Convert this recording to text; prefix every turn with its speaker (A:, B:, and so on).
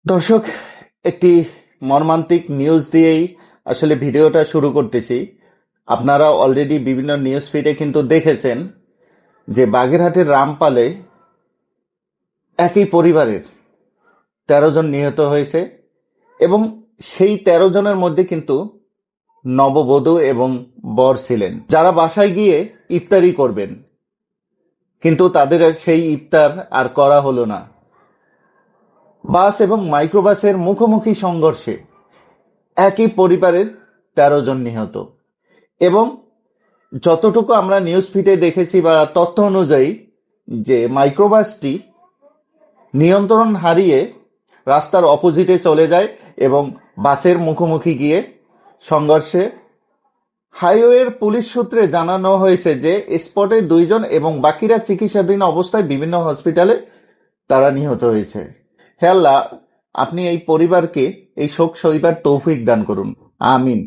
A: দর্শক, একটি মর্মান্তিক নিউজ দিয়েই আসলে ভিডিওটা শুরু করতেছি। আপনারা অলরেডি বিভিন্ন নিউজ ফিডে কিন্তু দেখেছেন যে বাগেরহাটের রামপালে একই পরিবারের ১৩ জন নিহত হয়েছে এবং সেই ১৩ জনের মধ্যে কিন্তু নববধূ এবং বর ছিলেন, যারা বাসায় গিয়ে ইফতারি করবেন, কিন্তু তাদের সেই ইফতার আর করা হলো না। বাস এবং মাইক্রোবাসের মুখোমুখি সংঘর্ষে একই পরিবারের ১৩ জন নিহত। এবং যতটুকু আমরা নিউজ ফিডে দেখেছি বা তথ্য অনুযায়ী, যে মাইক্রোবাসটি নিয়ন্ত্রণ হারিয়ে রাস্তার অপোজিটে চলে যায় এবং বাসের মুখোমুখি গিয়ে সংঘর্ষে হাইওয়ের পুলিশ সূত্রে জানানো হয়েছে যে স্পটে ২ জন এবং বাকিরা চিকিৎসাধীন অবস্থায় বিভিন্ন হসপিটালে তারা নিহত হয়েছে। হে আল্লাহ, আপনি এই পরিবারকে এই শোক সইবার তৌফিক দান করুন, আমিন।